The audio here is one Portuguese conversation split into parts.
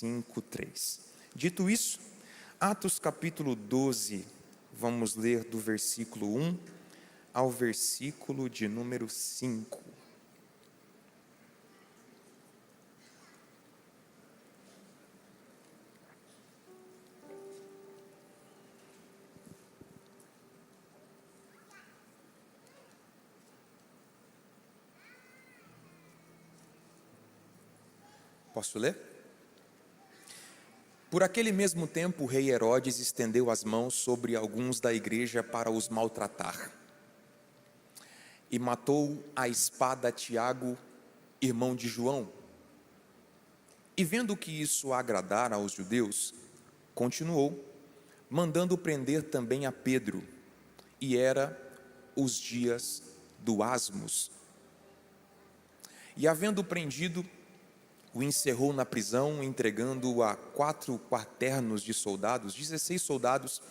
5:3. Dito isso, Atos capítulo 12, vamos ler do versículo 1 ao versículo de número 5. Posso ler? Por aquele mesmo tempo, o rei Herodes estendeu as mãos sobre alguns da igreja para os maltratar. E matou à espada Tiago, irmão de João. E vendo que isso agradara aos judeus, continuou, mandando prender também a Pedro. E era os dias do Asmos. E havendo prendido, o encerrou na prisão, entregando-o a 4 quaternos de soldados, 16 soldados,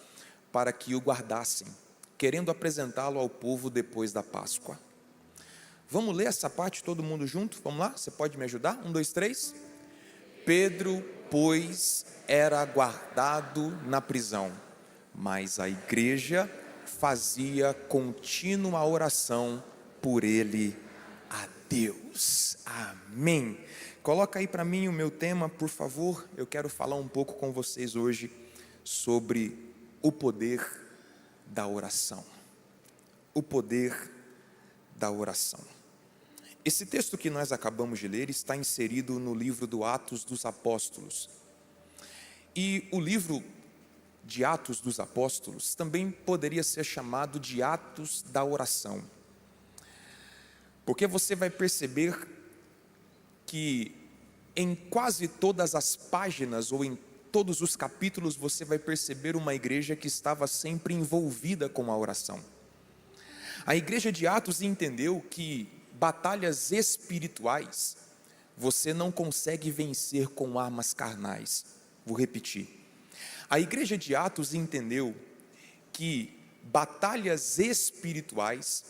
para que o guardassem, querendo apresentá-lo ao povo depois da Páscoa. Vamos ler essa parte todo mundo junto? Vamos lá? Você pode me ajudar? 1, 2, 3. Pedro, pois, era guardado na prisão, mas a igreja fazia contínua oração por ele a Deus. Amém. Coloca aí para mim o meu tema, por favor. Eu quero falar um pouco com vocês hoje sobre o poder da oração. O poder da oração. Esse texto que nós acabamos de ler está inserido no livro do Atos dos Apóstolos. E o livro de Atos dos Apóstolos também poderia ser chamado de Atos da Oração. Porque você vai perceber que em quase todas as páginas ou em todos os capítulos você vai perceber uma igreja que estava sempre envolvida com a oração. A igreja de Atos entendeu que batalhas espirituais você não consegue vencer com armas carnais. Vou repetir. A igreja de Atos entendeu que batalhas espirituais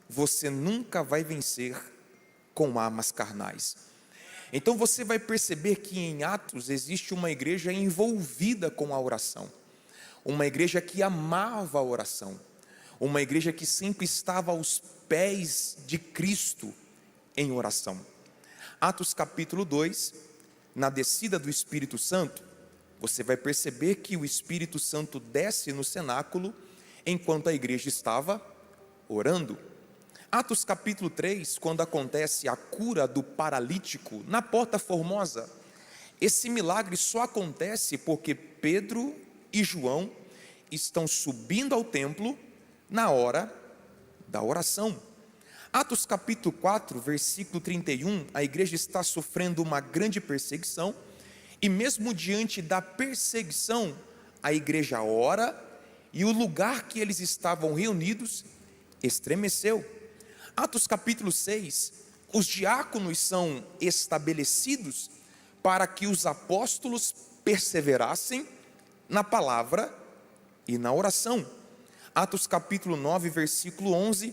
você nunca vai vencer com armas carnais. Então você vai perceber que em Atos existe uma igreja envolvida com a oração, uma igreja que amava a oração, uma igreja que sempre estava aos pés de Cristo em oração. Atos capítulo 2, na descida do Espírito Santo, você vai perceber que o Espírito Santo desce no cenáculo enquanto a igreja estava orando. Atos capítulo 3, quando acontece a cura do paralítico na Porta Formosa, esse milagre só acontece porque Pedro e João estão subindo ao templo na hora da oração. Atos capítulo 4, versículo 31, a igreja está sofrendo uma grande perseguição, e mesmo diante da perseguição, a igreja ora, e o lugar que eles estavam reunidos estremeceu. Atos capítulo 6, os diáconos são estabelecidos para que os apóstolos perseverassem na palavra e na oração. Atos capítulo 9, versículo 11,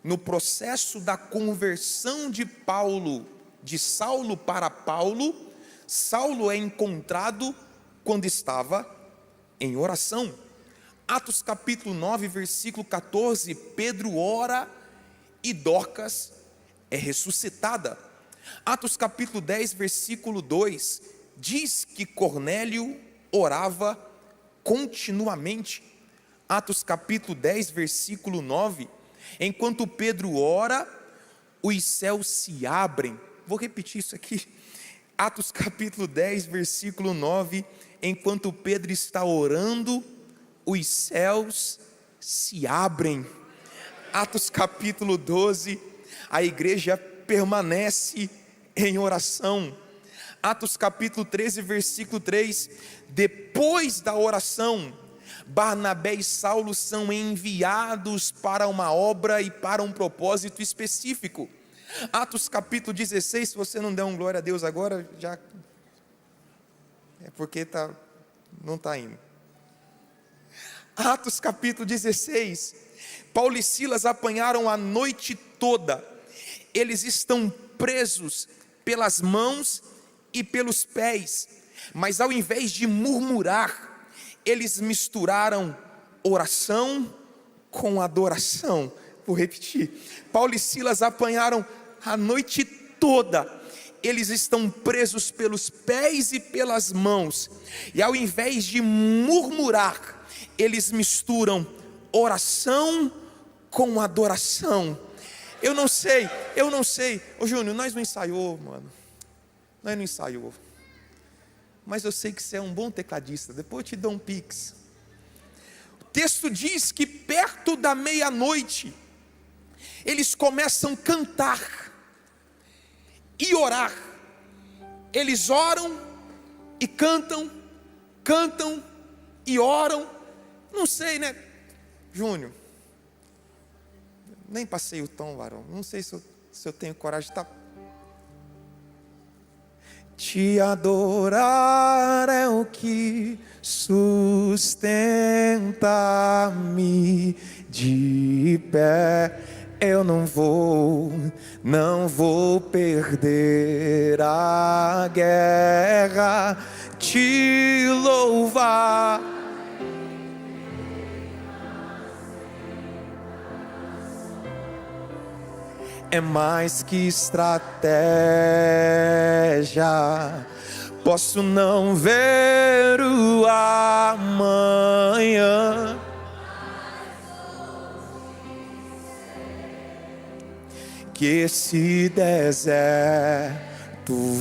no processo da conversão de Saulo para Paulo, Saulo é encontrado quando estava em oração. Atos capítulo 9, versículo 14, Pedro ora e Dorcas é ressuscitada. Atos capítulo 10, versículo 2, diz que Cornélio orava continuamente. Atos capítulo 10, versículo 9, enquanto Pedro ora, os céus se abrem. Vou repetir isso aqui. Atos capítulo 10, versículo 9, enquanto Pedro está orando, os céus se abrem. Atos capítulo 12, a igreja permanece em oração. Atos capítulo 13, versículo 3, depois da oração, Barnabé e Saulo são enviados para uma obra e para um propósito específico. Atos capítulo 16, se você não der um glória a Deus agora, já é porque não está indo. Atos capítulo 16, Paulo e Silas apanharam a noite toda, eles estão presos pelas mãos e pelos pés, Mas ao invés de murmurar, eles misturaram oração com adoração. Vou repetir. Paulo e Silas apanharam a noite toda. Eles estão presos pelos pés e pelas mãos. E ao invés de murmurar, eles misturam oração com adoração. Eu não sei. Ô Júnior, nós não ensaiou, mano. Nós não ensaiou. Mas eu sei que você é um bom tecladista. Depois eu te dou um pix. O texto diz que perto da meia-noite, eles começam a cantar e orar. Eles oram e cantam e oram. Não sei, né, Júnior? Nem passei o tom, varão. Não sei se eu tenho coragem de estar. Te adorar é o que sustenta-me de pé. Eu não vou perder a guerra, te louvar. É mais que estratégia. Posso não ver o amanhã, que esse deserto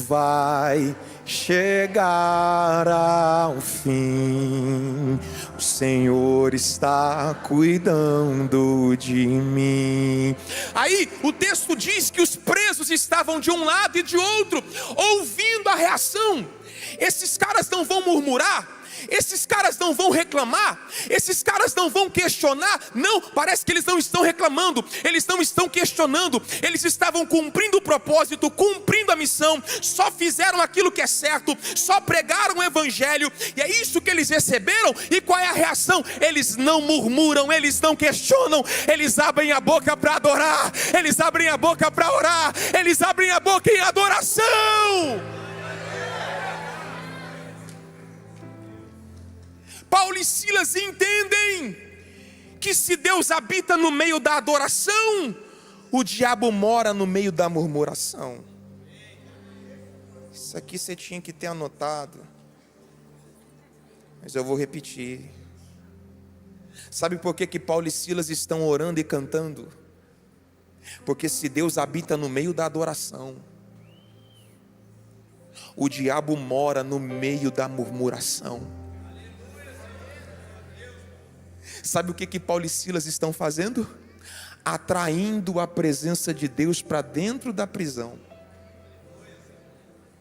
vai chegar ao fim. O Senhor está cuidando de mim. Aí o texto diz que os presos estavam de um lado e de outro, ouvindo a reação. Esses caras não vão murmurar, esses caras não vão reclamar, esses caras não vão questionar. Não, parece que eles não estão reclamando, eles não estão questionando. Eles estavam cumprindo o propósito, cumprindo a missão. Só fizeram aquilo que é certo, só pregaram o evangelho. E é isso que eles receberam. E qual é a reação? Eles não murmuram, eles não questionam. Eles abrem a boca para adorar, eles abrem a boca para orar, eles abrem a boca em adoração. Paulo e Silas entendem que se Deus habita no meio da adoração, o diabo mora no meio da murmuração. Isso aqui você tinha que ter anotado, mas eu vou repetir. Sabe por que Paulo e Silas estão orando e cantando? Porque se Deus habita no meio da adoração, o diabo mora no meio da murmuração. Sabe o que Paulo e Silas estão fazendo? Atraindo a presença de Deus para dentro da prisão.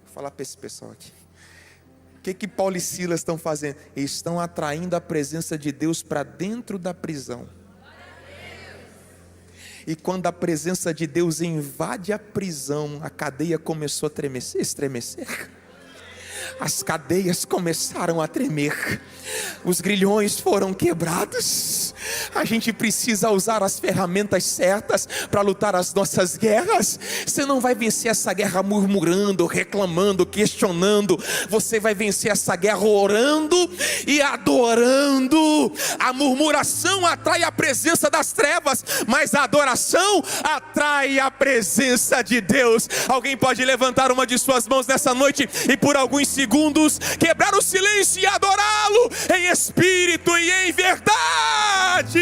Vou falar para esse pessoal aqui. O que Paulo e Silas estão fazendo? Eles estão atraindo a presença de Deus para dentro da prisão. E quando a presença de Deus invade a prisão, a cadeia começou a estremecer. As cadeias começaram a tremer, os grilhões foram quebrados. A gente precisa usar as ferramentas certas para lutar as nossas guerras. Você não vai vencer essa guerra murmurando, reclamando, questionando. Você vai vencer essa guerra orando e adorando. A murmuração atrai a presença das trevas, mas a adoração atrai a presença de Deus. Alguém pode levantar uma de suas mãos nessa noite e por alguns segundos quebrar o silêncio e adorá-lo em espírito e em verdade.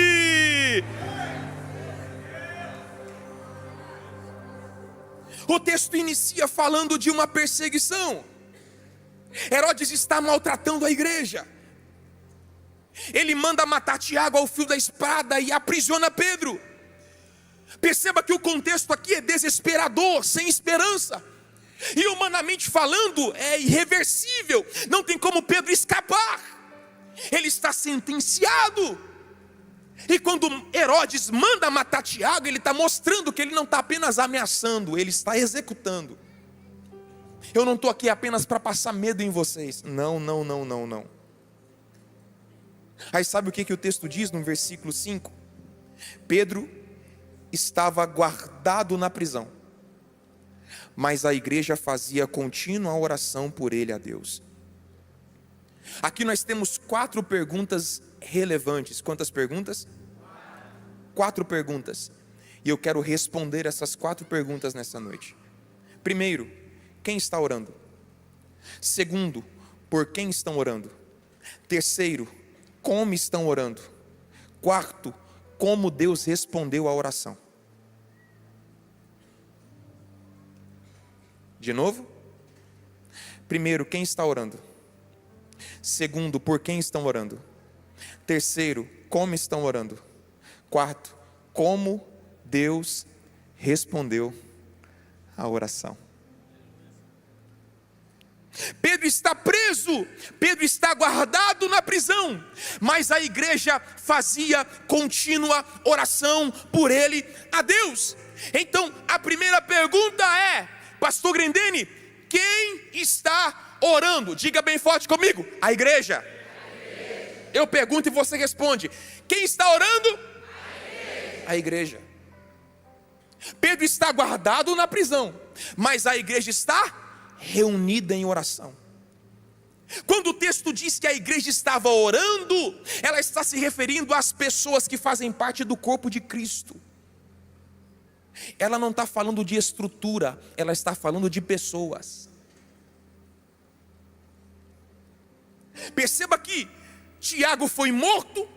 O texto inicia falando de uma perseguição. Herodes está maltratando a igreja. Ele manda matar Tiago ao fio da espada e aprisiona Pedro. Perceba que o contexto aqui é desesperador, sem esperança. E humanamente falando, é irreversível. Não tem como Pedro escapar. Ele está sentenciado. E quando Herodes manda matar Tiago, ele está mostrando que ele não está apenas ameaçando, ele está executando. Eu não estou aqui apenas para passar medo em vocês. Não. Aí sabe o que o texto diz no versículo 5? Pedro estava guardado na prisão, mas a igreja fazia contínua oração por ele a Deus. Aqui nós temos 4 perguntas relevantes. Quantas perguntas? 4 perguntas. E eu quero responder essas 4 perguntas nessa noite. Primeiro, quem está orando? Segundo, por quem estão orando? Terceiro, como estão orando? Quarto, como Deus respondeu à oração? De novo? Primeiro, quem está orando? Segundo, por quem estão orando? Terceiro, como estão orando? Quarto, como Deus respondeu à oração? Pedro está preso, Pedro está guardado na prisão, mas a igreja fazia contínua oração por ele a Deus. Então a primeira pergunta é: pastor Grendene, quem está orando? Diga bem forte comigo: a igreja. Eu pergunto e você responde: quem está orando? A igreja. Pedro está guardado na prisão, mas a igreja está reunida em oração. Quando o texto diz que a igreja estava orando, ela está se referindo às pessoas que fazem parte do corpo de Cristo. Ela não está falando de estrutura, ela está falando de pessoas. Perceba que Tiago foi morto,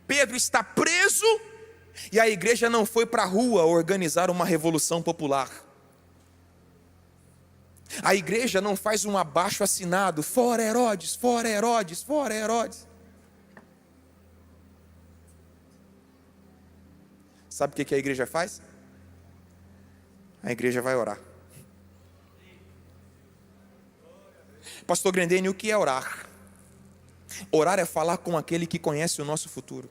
Pedro está preso, e a igreja não foi para a rua organizar uma revolução popular. A igreja não faz um abaixo assinado: fora Herodes, fora Herodes, fora Herodes. Sabe o que a igreja faz? A igreja vai orar. Pastor Grendene, o que é orar? Orar é falar com aquele que conhece o nosso futuro.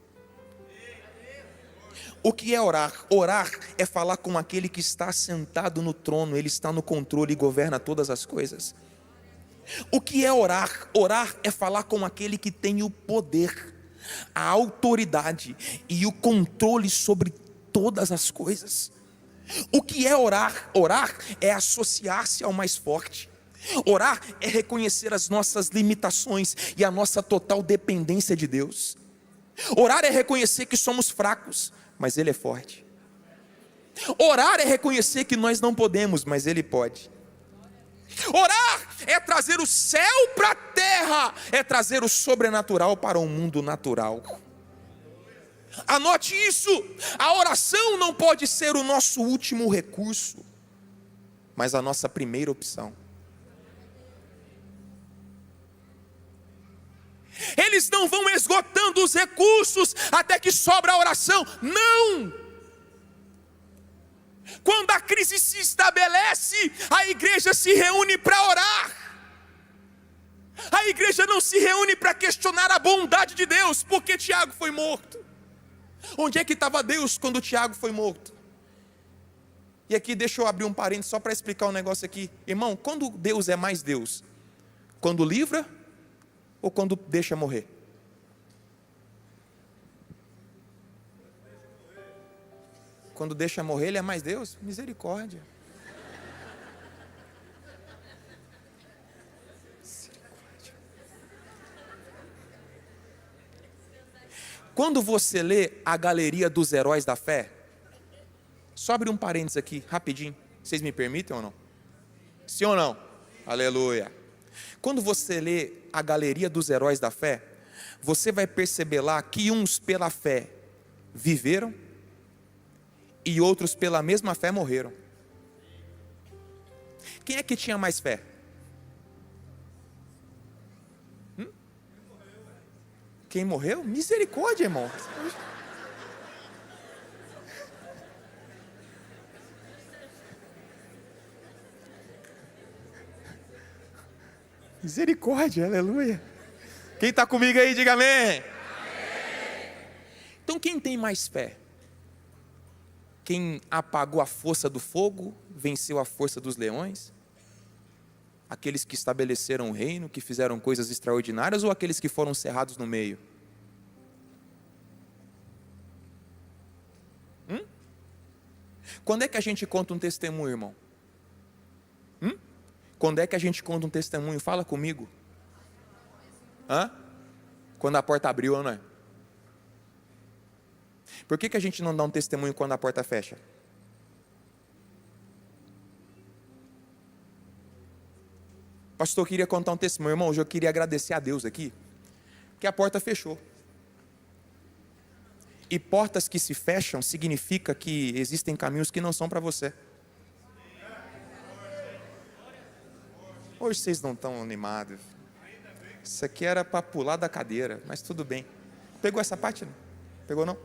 O que é orar? Orar é falar com aquele que está sentado no trono, ele está no controle e governa todas as coisas. O que é orar? Orar é falar com aquele que tem o poder, a autoridade e o controle sobre todas as coisas. O que é orar? Orar é associar-se ao mais forte. Orar é reconhecer as nossas limitações e a nossa total dependência de Deus. Orar é reconhecer que somos fracos, mas Ele é forte. Orar é reconhecer que nós não podemos, mas Ele pode. Orar é trazer o céu para a terra, é trazer o sobrenatural para o mundo natural. Anote isso: a oração não pode ser o nosso último recurso, mas a nossa primeira opção. Eles não vão esgotando os recursos até que sobra a oração. Não! Quando a crise se estabelece, a igreja se reúne para orar. A igreja não se reúne para questionar a bondade de Deus, porque Tiago foi morto. Onde é que estava Deus quando Tiago foi morto? E aqui deixa eu abrir um parênteses só para explicar um negócio aqui. Irmão, quando Deus é mais Deus? Quando livra ou quando deixa morrer? Quando deixa morrer, Ele é mais Deus? Misericórdia. Quando você lê a galeria dos heróis da fé, só abre um parênteses aqui, rapidinho. Vocês me permitem ou não? Sim ou não? Aleluia. Quando você lê a galeria dos heróis da fé, você vai perceber lá que uns pela fé viveram e outros pela mesma fé morreram. Quem é que tinha mais fé? Quem morreu? Misericórdia, irmão. Misericórdia, aleluia. Quem está comigo aí, diga amém. Amém. Então quem tem mais fé? Quem apagou a força do fogo, venceu a força dos leões? Aqueles que estabeleceram o reino, que fizeram coisas extraordinárias, ou aqueles que foram cerrados no meio? Quando é que a gente conta um testemunho, irmão? Quando é que a gente conta um testemunho? Fala comigo. Hã? Quando a porta abriu, não é? Por que a gente não dá um testemunho quando a porta fecha? Pastor, eu queria contar um testemunho. Irmão, hoje eu queria agradecer a Deus aqui, porque a porta fechou. E portas que se fecham significa que existem caminhos que não são para você. Hoje vocês não estão animados. Isso aqui era para pular da cadeira, mas tudo bem. Pegou essa parte? Não? Pegou não?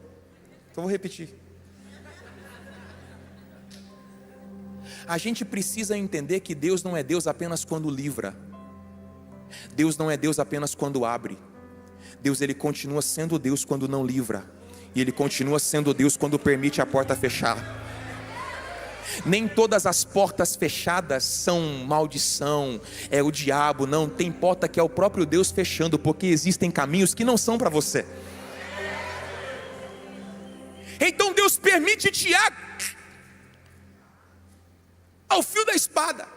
Então vou repetir. A gente precisa entender que Deus não é Deus apenas quando livra. Deus não é Deus apenas quando abre. Deus, Ele continua sendo Deus quando não livra. E Ele continua sendo Deus quando permite a porta fechar. Nem todas as portas fechadas são maldição, é o diabo, não. Tem porta que é o próprio Deus fechando, porque existem caminhos que não são para você. Então Deus permite Tiago ao fio da espada.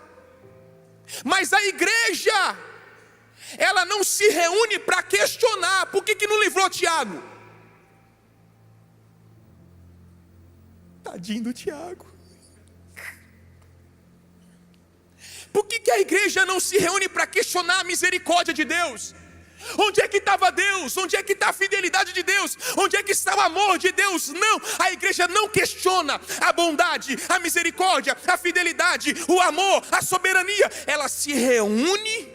Mas a igreja, ela não se reúne para questionar. Por que não livrou Tiago? Tadinho do Tiago. Por que a igreja não se reúne para questionar a misericórdia de Deus? Onde é que estava Deus? Onde é que está a fidelidade de Deus? Onde é que está o amor de Deus? Não, a igreja não questiona a bondade, a misericórdia, a fidelidade, o amor, a soberania. Ela se reúne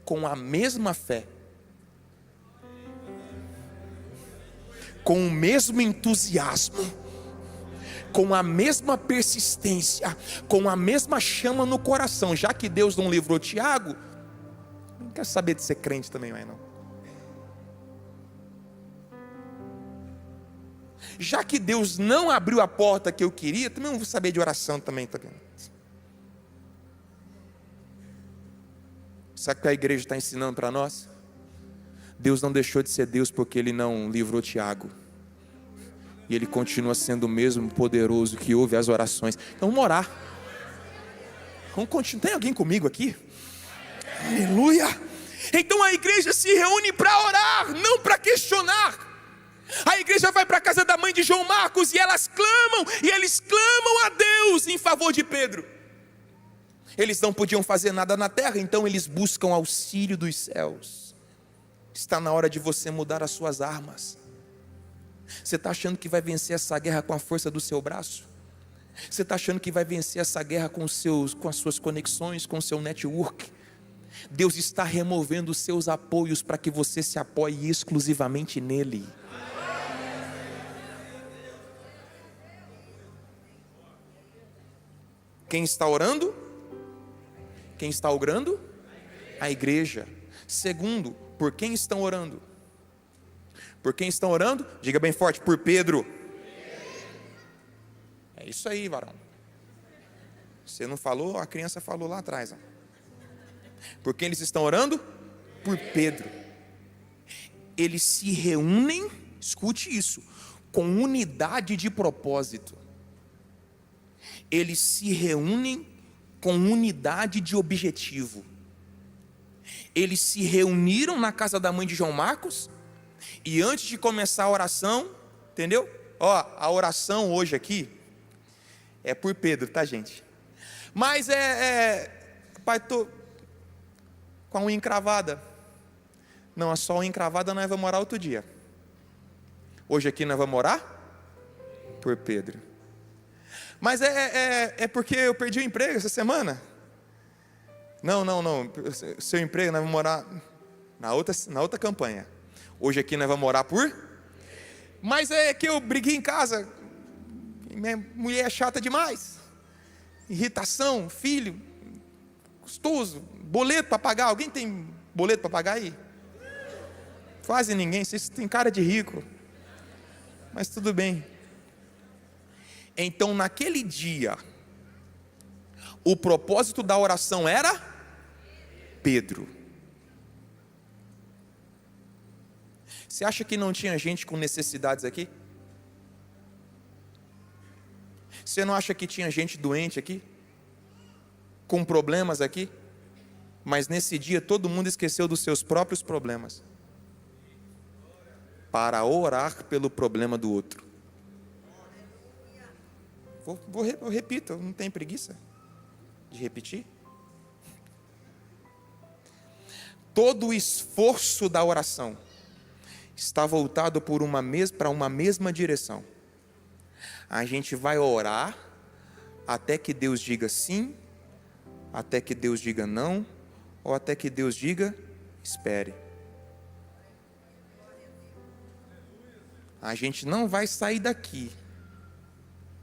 com a mesma fé, com o mesmo entusiasmo, com a mesma persistência, com a mesma chama no coração. Já que Deus não livrou Tiago, não quero saber de ser crente também, mas não. Já que Deus não abriu a porta que eu queria, também não vou saber de oração também. Sabe o que a igreja está ensinando para nós? Deus não deixou de ser Deus porque Ele não livrou Tiago. E Ele continua sendo o mesmo poderoso que ouve as orações. Então vamos orar. Vamos continuar. Tem alguém comigo aqui? Aleluia. Então a igreja se reúne para orar, não para questionar. A igreja vai para a casa da mãe de João Marcos e elas clamam, e eles clamam a Deus em favor de Pedro. Eles não podiam fazer nada na terra, então eles buscam auxílio dos céus. Está na hora de você mudar as suas armas. Você está achando que vai vencer essa guerra com a força do seu braço? Você está achando que vai vencer essa guerra com as suas conexões, com o seu network? Deus está removendo os seus apoios para que você se apoie exclusivamente nele. Quem está orando? Quem está orando? A igreja. Segundo, por quem estão orando? Por quem estão orando? Diga bem forte, por Pedro. É isso aí, varão. Você não falou, a criança falou lá atrás. Ó. Por quem eles estão orando? Por Pedro. Eles se reúnem, escute isso, com unidade de propósito. Eles se reúnem com unidade de objetivo. Eles se reuniram na casa da mãe de João Marcos. E antes de começar a oração, entendeu? Ó, a oração hoje aqui é por Pedro, tá, gente? Mas pai, tô com a unha encravada. Não, é só a unha encravada, nós vamos orar outro dia. Hoje aqui nós vamos orar por Pedro. Mas é porque eu perdi o emprego essa semana. Não. Seu emprego nós vamos orar na outra campanha. Hoje aqui nós vamos orar por. Mas é que eu briguei em casa. Minha mulher é chata demais. Irritação, filho, custoso, boleto para pagar. Alguém tem boleto para pagar aí? Quase ninguém. Vocês têm cara de rico. Mas tudo bem. Então naquele dia, o propósito da oração era Pedro. Você acha que não tinha gente com necessidades aqui? Você não acha que tinha gente doente aqui? Com problemas aqui? Mas nesse dia todo mundo esqueceu dos seus próprios problemas para orar pelo problema do outro. Eu repito, não tenho preguiça de repetir. Todo o esforço da oração está voltado para uma mesma direção. A gente vai orar até que Deus diga sim, até que Deus diga não, ou até que Deus diga espere. A gente não vai sair daqui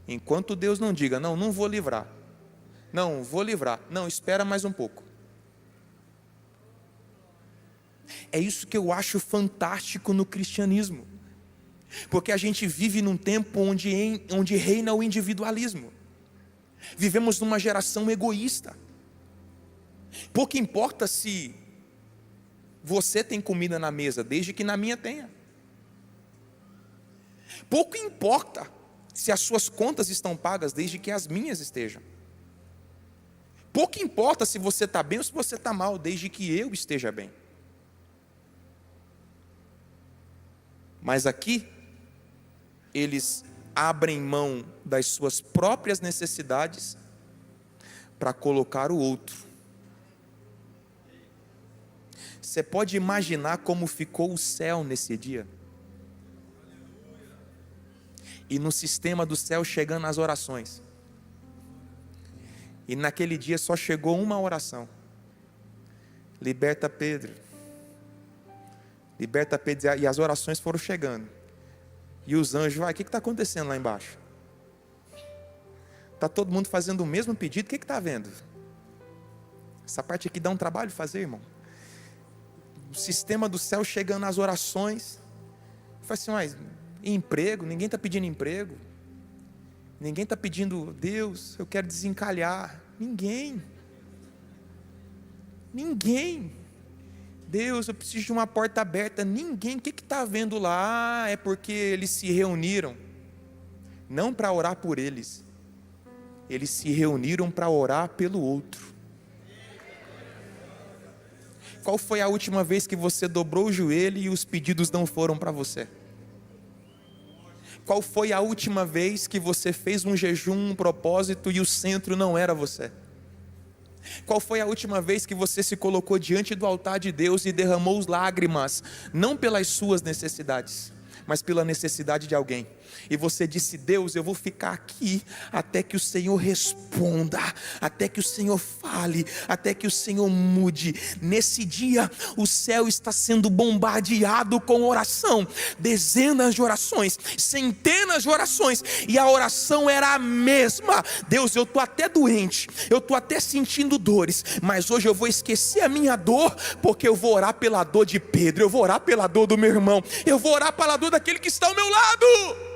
enquanto Deus não diga, não vou livrar. Não, vou livrar. Não, espera mais um pouco. É isso que eu acho fantástico no cristianismo. Porque a gente vive num tempo onde reina o individualismo. Vivemos numa geração egoísta. Pouco importa se você tem comida na mesa, desde que na minha tenha. Pouco importa se as suas contas estão pagas, desde que as minhas estejam. Pouco importa se você está bem ou se você está mal, desde que eu esteja bem. Mas aqui, eles abrem mão das suas próprias necessidades para colocar o outro. Você pode imaginar como ficou o céu nesse dia? E no sistema do céu chegando as orações. E naquele dia só chegou uma oração: liberta Pedro. Liberta Pedro. E as orações foram chegando. E os anjos, o que está acontecendo lá embaixo? Está todo mundo fazendo o mesmo pedido, o que está havendo? Essa parte aqui dá um trabalho fazer, irmão. O sistema do céu chegando às orações. Fala assim, mas emprego, ninguém está pedindo emprego. Ninguém está pedindo, Deus, eu quero desencalhar. Ninguém. Deus, eu preciso de uma porta aberta. Ninguém. O que está havendo lá? É porque eles se reuniram, não para orar por eles. Eles se reuniram para orar pelo outro. Qual foi a última vez que você dobrou o joelho e os pedidos não foram para você? Qual foi a última vez que você fez um jejum, um propósito e o centro não era você? Qual foi a última vez que você se colocou diante do altar de Deus e derramou lágrimas, não pelas suas necessidades, mas pela necessidade de alguém? E você disse, Deus, eu vou ficar aqui até que o Senhor responda, até que o Senhor fale, até que o Senhor mude. Nesse dia, o céu está sendo bombardeado com oração, dezenas de orações, centenas de orações, e a oração era a mesma. Deus, eu estou até doente, eu estou até sentindo dores, mas hoje eu vou esquecer a minha dor, porque eu vou orar pela dor de Pedro, eu vou orar pela dor do meu irmão, eu vou orar pela dor daquele que está ao meu lado.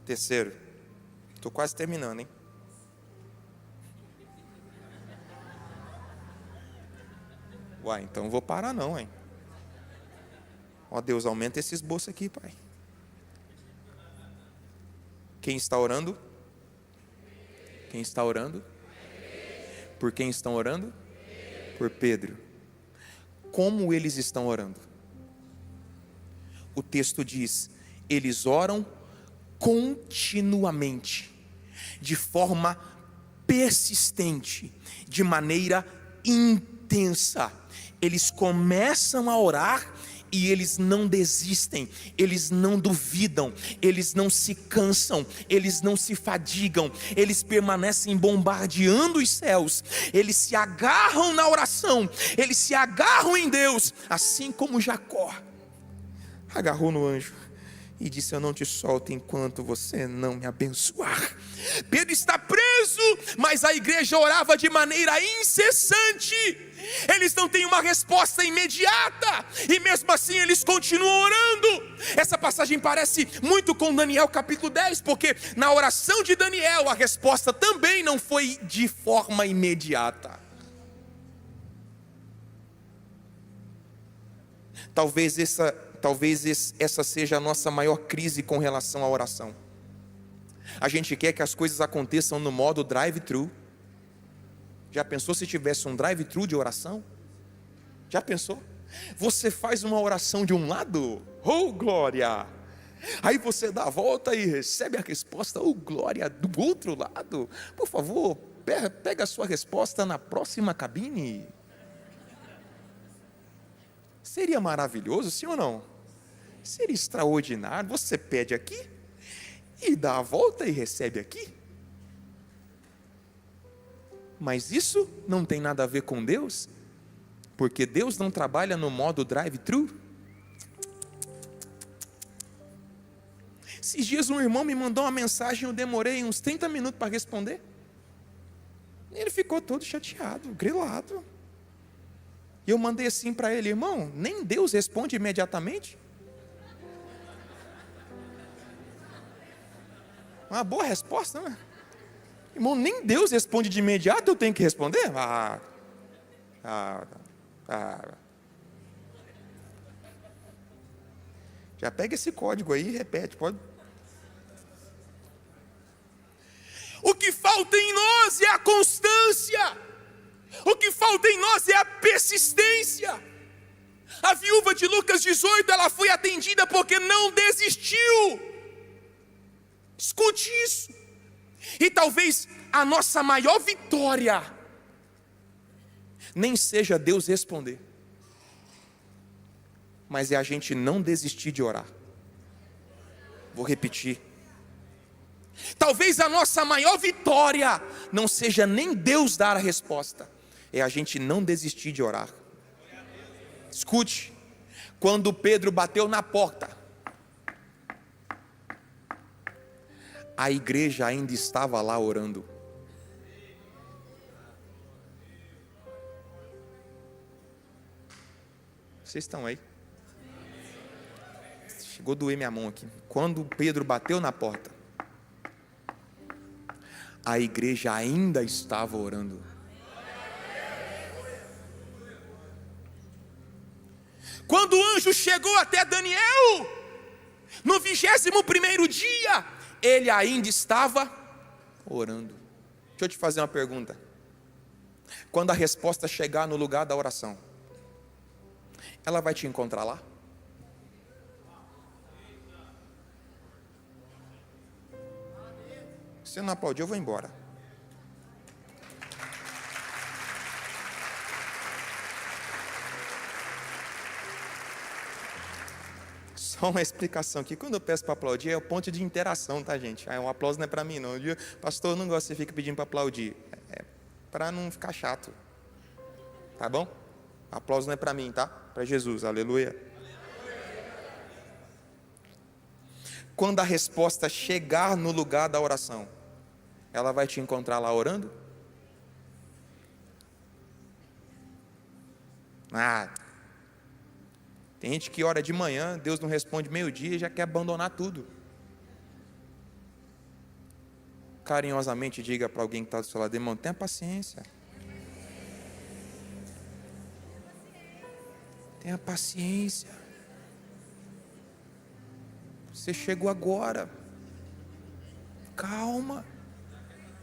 Terceiro, estou quase terminando, hein? Uai, então não vou parar não, hein? Ó Deus, aumenta esse esboço aqui, Pai. Quem está orando? Quem está orando? Por quem estão orando? Por Pedro. Como eles estão orando? O texto diz, eles oram continuamente, de forma persistente, de maneira intensa. Eles começam a orar e eles não desistem, eles não duvidam, eles não se cansam, eles não se fadigam, eles permanecem bombardeando os céus, eles se agarram na oração, eles se agarram em Deus, assim como Jacó agarrou no anjo e disse, eu não te solto enquanto você não me abençoar. Pedro está preso, mas a igreja orava de maneira incessante. Eles não têm uma resposta imediata, e mesmo assim eles continuam orando. Essa passagem parece muito com Daniel capítulo 10, porque na oração de Daniel a resposta também não foi de forma imediata. Talvez essa seja a nossa maior crise com relação à oração. A gente quer que as coisas aconteçam no modo drive-thru. Já pensou se tivesse um drive-thru de oração? Já pensou? Você faz uma oração de um lado, oh glória! Aí você dá a volta e recebe a resposta, oh glória, do outro lado. Por favor, pega a sua resposta na próxima cabine. Seria maravilhoso, sim ou não? Seria extraordinário. Você pede aqui e dá a volta e recebe aqui. Mas isso não tem nada a ver com Deus, porque Deus não trabalha no modo drive-thru. Esses dias um irmão me mandou uma mensagem, eu demorei uns 30 minutos para responder. Ele ficou todo chateado, grilado. E eu mandei assim para ele: irmão, nem Deus responde imediatamente. Uma boa resposta, não é? Irmão, nem Deus responde de imediato, eu tenho que responder? Já pega esse código aí e repete, pode. O que falta em nós é a constância. O que falta em nós é a persistência. A viúva de Lucas 18, ela foi atendida porque não desistiu. Escute isso. E talvez a nossa maior vitória nem seja Deus responder, mas é a gente não desistir de orar. Vou repetir. Talvez a nossa maior vitória não seja nem Deus dar a resposta, é a gente não desistir de orar. Escute, quando Pedro bateu na porta, a igreja ainda estava lá orando. Vocês estão aí? Chegou a doer minha mão aqui. Quando Pedro bateu na porta, a igreja ainda estava orando. Quando o anjo chegou até Daniel, no 21º dia, ele ainda estava orando. Deixa eu te fazer uma pergunta. Quando a resposta chegar no lugar da oração, ela vai te encontrar lá? Se você não aplaudir, eu vou embora. Só uma explicação aqui. Quando eu peço para aplaudir, é o ponto de interação, tá, gente? Um aplauso não é para mim, não. Pastor, eu não gosto que você fica pedindo para aplaudir. É para não ficar chato. Tá bom? Aplauso não é para mim, tá? Para Jesus, aleluia. Quando a resposta chegar no lugar da oração, ela vai te encontrar lá orando? Tem gente que ora de manhã, Deus não responde meio-dia e já quer abandonar tudo. Carinhosamente diga para alguém que está do seu lado: irmão, tenha paciência. Tenha paciência. Você chegou agora. Calma.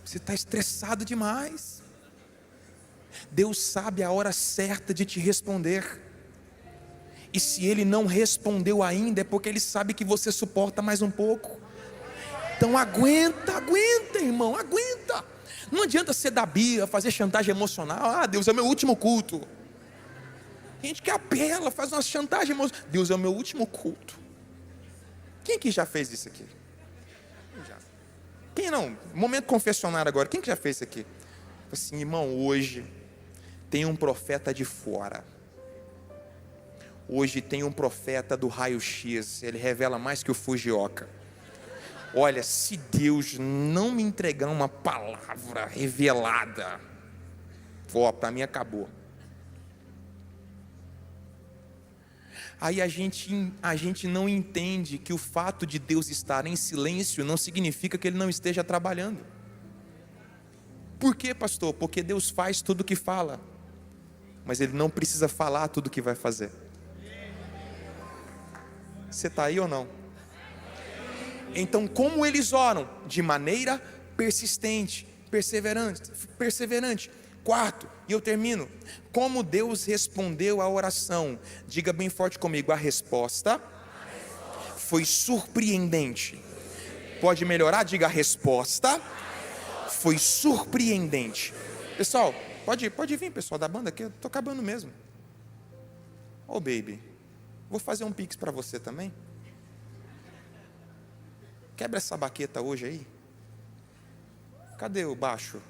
Você está estressado demais. Deus sabe a hora certa de te responder. E se Ele não respondeu ainda, é porque Ele sabe que você suporta mais um pouco. Então aguenta, irmão, aguenta. Não adianta você dar birra, fazer chantagem emocional. Deus é meu último culto. Tem gente que apela, faz uma chantagem emocional. Deus é o meu último culto. Quem que já fez isso aqui? Quem não? Momento confessionário agora. Quem que já fez isso aqui? Assim, irmão, hoje tem um profeta de fora. Hoje tem um profeta do raio-x. Ele revela mais que o Fujioka. Olha, se Deus não me entregar uma palavra revelada, para mim acabou. Aí a gente não entende que o fato de Deus estar em silêncio não significa que Ele não esteja trabalhando. Por quê, pastor? Porque Deus faz tudo o que fala, mas Ele não precisa falar tudo o que vai fazer. Você está aí ou não? Então, como eles oram? De maneira persistente, perseverante. Quarto, e eu termino. Como Deus respondeu à oração? Diga bem forte comigo, a resposta foi surpreendente. Pode melhorar? Diga, a resposta foi surpreendente. Pessoal, pode vir, pessoal da banda, que eu estou acabando mesmo. Ô, baby, vou fazer um pix para você também. Quebra essa baqueta hoje aí. Cadê o baixo?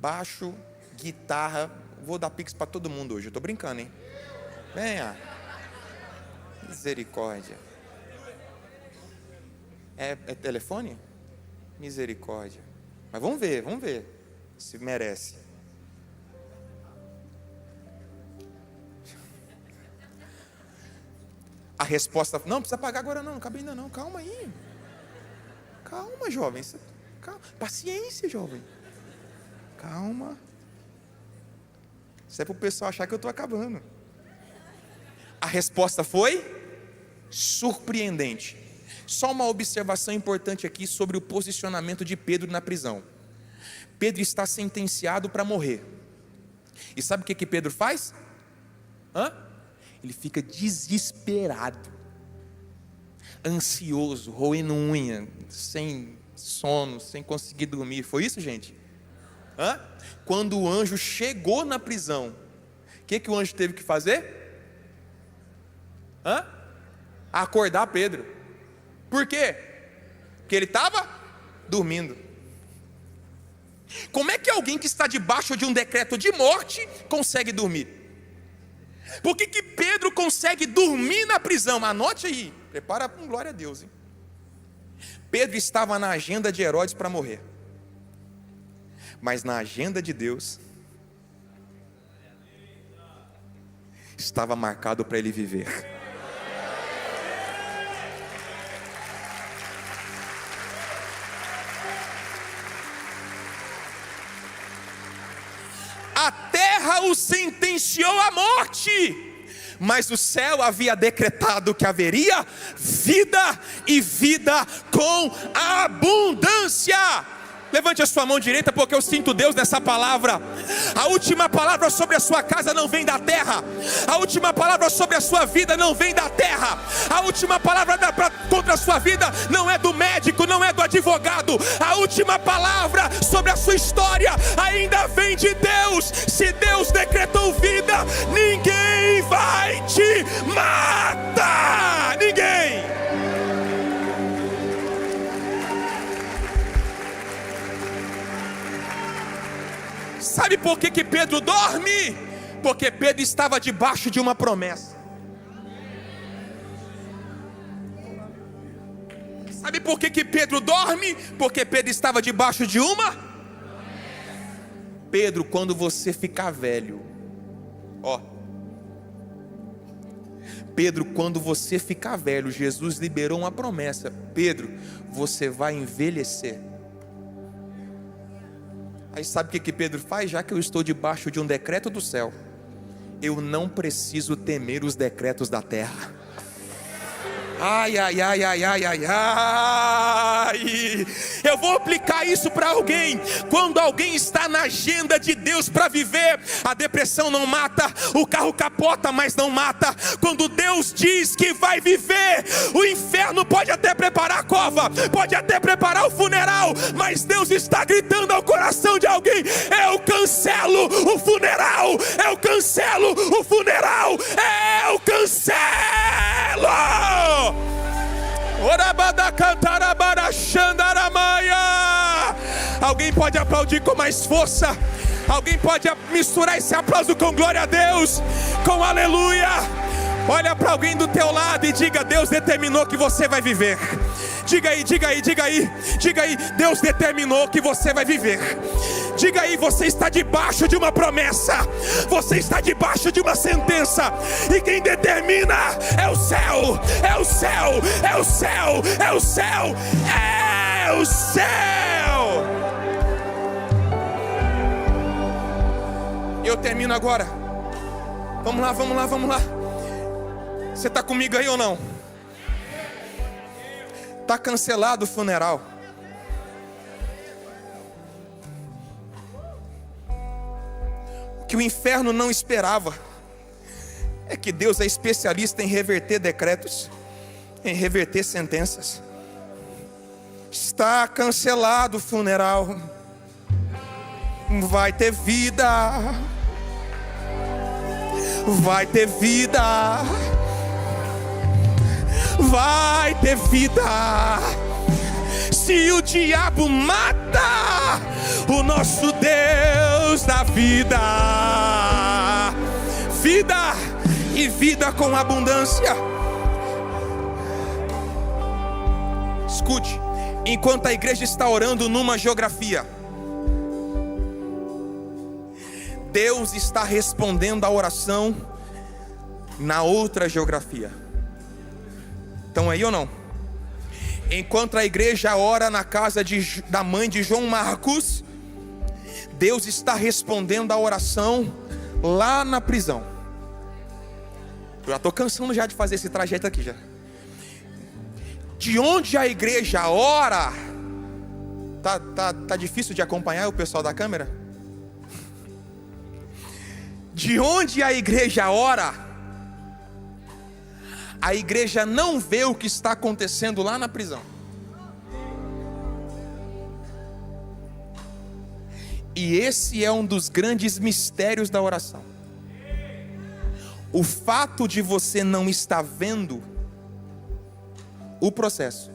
Baixo, guitarra. Vou dar pix para todo mundo hoje. Eu estou brincando, hein? Venha. Misericórdia. É telefone? Misericórdia. Mas vamos ver se merece. A resposta, não precisa pagar agora não acabei ainda não, calma aí. Calma, jovem. Calma. Paciência, jovem. Calma. Isso é para o pessoal achar que eu estou acabando. A resposta foi surpreendente. Só uma observação importante aqui sobre o posicionamento de Pedro na prisão. Pedro está sentenciado para morrer. E sabe o que Pedro faz? Ele fica desesperado, ansioso, roendo unha, sem sono, sem conseguir dormir. Foi isso, gente? Quando o anjo chegou na prisão, o que o anjo teve que fazer? Acordar Pedro. Por quê? Porque ele estava dormindo. Como é que alguém que está debaixo de um decreto de morte consegue dormir? Por que Pedro consegue dormir na prisão? Anote aí, prepara com glória a Deus, hein? Pedro estava na agenda de Herodes para morrer, mas na agenda de Deus estava marcado para ele viver. A terra o sentenciou à morte, mas o céu havia decretado que haveria vida e vida com abundância. Levante a sua mão direita, porque eu sinto Deus nessa palavra. A última palavra sobre a sua casa não vem da terra. A última palavra sobre a sua vida não vem da terra. A última palavra contra a sua vida não é do médico, não é do advogado. A última palavra sobre a sua história ainda vem de Deus. Se Deus decretou vida, ninguém vai te matar. Ninguém. Sabe por que Pedro dorme? Porque Pedro estava debaixo de uma promessa. Sabe por que Pedro dorme? Porque Pedro estava debaixo de uma promessa. Pedro, quando você ficar velho, Pedro, quando você ficar velho, Jesus liberou uma promessa. Pedro, você vai envelhecer. Aí sabe o que Pedro faz? Já que eu estou debaixo de um decreto do céu, eu não preciso temer os decretos da terra. Ai. Eu vou aplicar isso para alguém. Quando alguém está na agenda de Deus para viver, a depressão não mata, o carro capota, mas não mata. Quando Deus diz que vai viver, o inferno pode até preparar a cova, pode até preparar o funeral, mas Deus está gritando ao coração de alguém: eu cancelo o funeral, eu cancelo o funeral, eu cancelo. Alguém pode aplaudir com mais força? Alguém pode misturar esse aplauso com glória a Deus, com aleluia? Olha para alguém do teu lado e diga: Deus determinou que você vai viver. Diga aí, Deus determinou que você vai viver. Diga aí, você está debaixo de uma promessa, você está debaixo de uma sentença, e quem determina é o céu, é o céu, é o céu, é o céu, é o céu. Eu termino agora. Vamos lá. Você está comigo aí ou não? Está cancelado o funeral. O que o inferno não esperava é que Deus é especialista em reverter decretos, em reverter sentenças. Está cancelado o funeral. Vai ter vida. Vai ter vida. Vai ter vida. Se o diabo mata, o nosso Deus dá vida. Vida e vida com abundância. Escute, enquanto a igreja está orando numa geografia, Deus está respondendo a oração na outra geografia. Estão aí ou não? Enquanto a igreja ora na casa da mãe de João Marcos, Deus está respondendo a oração lá na prisão. Eu já estou cansando já de fazer esse trajeto aqui já. De onde a igreja ora, tá difícil de acompanhar o pessoal da câmera? De onde a igreja ora, a igreja não vê o que está acontecendo lá na prisão. E esse é um dos grandes mistérios da oração. O fato de você não estar vendo o processo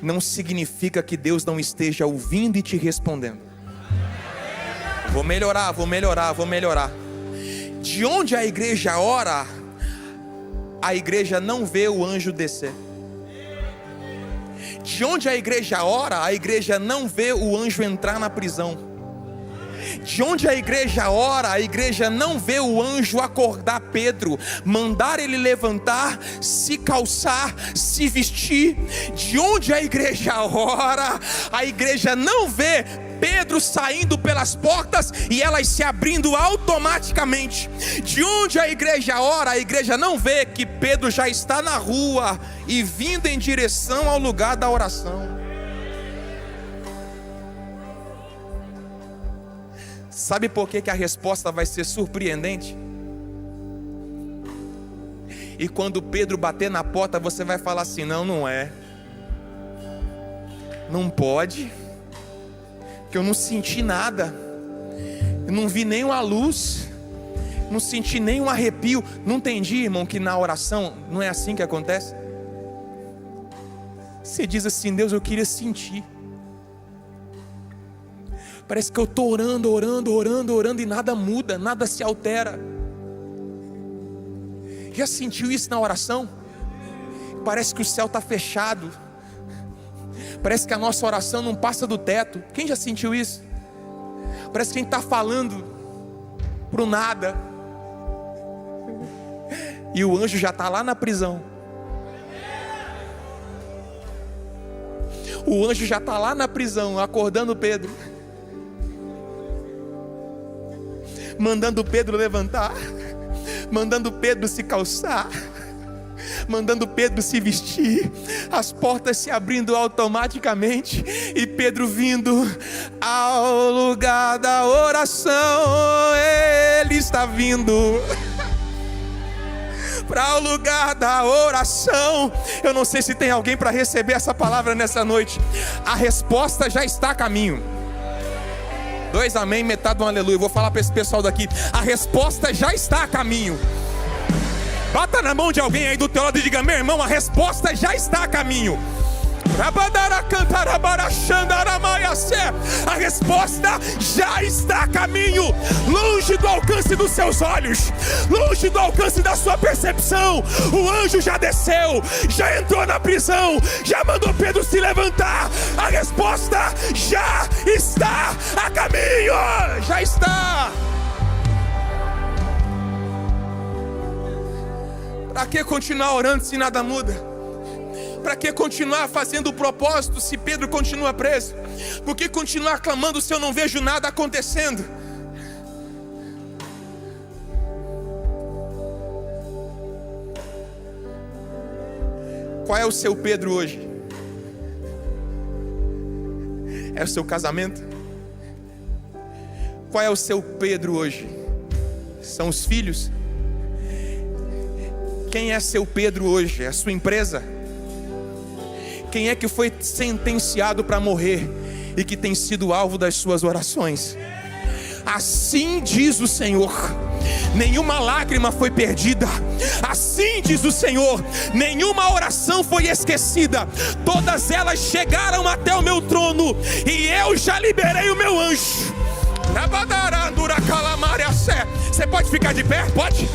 não significa que Deus não esteja ouvindo e te respondendo. Vou melhorar. De onde a igreja ora, a igreja não vê o anjo descer. De onde a igreja ora, a igreja não vê o anjo entrar na prisão. De onde a igreja ora, a igreja não vê o anjo acordar Pedro, mandar ele levantar, se calçar, se vestir. De onde a igreja ora, a igreja não vê Pedro saindo pelas portas e elas se abrindo automaticamente. De onde a igreja ora, a igreja não vê que Pedro já está na rua e vindo em direção ao lugar da oração. Sabe por que a resposta vai ser surpreendente? E quando Pedro bater na porta, você vai falar assim: não é. Não pode. Que eu não senti nada. Eu não vi nenhuma luz. Não senti nenhum arrepio. Não entendi, irmão, que na oração não é assim que acontece? Você diz assim: Deus, eu queria sentir. Parece que eu estou orando e nada muda, nada se altera. Já sentiu isso na oração? Parece que o céu está fechado. Parece que a nossa oração não passa do teto. Quem já sentiu isso? Parece que a gente está falando para o nada. E o anjo já está lá na prisão. O anjo já está lá na prisão, acordando Pedro, mandando Pedro levantar, mandando Pedro se calçar, mandando Pedro se vestir, as portas se abrindo automaticamente, e Pedro vindo ao lugar da oração. Ele está vindo para o lugar da oração. Eu não sei se tem alguém para receber essa palavra nessa noite. A resposta já está a caminho. 2 amém, metade um aleluia. Eu vou falar para esse pessoal daqui: a resposta já está a caminho. Bata na mão de alguém aí do teu lado e diga: meu irmão, a resposta já está a caminho. A resposta já está a caminho, longe do alcance dos seus olhos, longe do alcance da sua percepção. O anjo já desceu, já entrou na prisão, já mandou Pedro se levantar. A resposta já está a caminho, já está. Para que continuar orando se nada muda? Para que continuar fazendo o propósito se Pedro continua preso? Por que continuar clamando se eu não vejo nada acontecendo? Qual é o seu Pedro hoje? É o seu casamento? Qual é o seu Pedro hoje? São os filhos? Quem é seu Pedro hoje? É a sua empresa? Quem é que foi sentenciado para morrer e que tem sido alvo das suas orações? Assim diz o Senhor: nenhuma lágrima foi perdida. Assim diz o Senhor: nenhuma oração foi esquecida. Todas elas chegaram até o meu trono e eu já liberei o meu anjo. Você pode ficar de pé? Pode?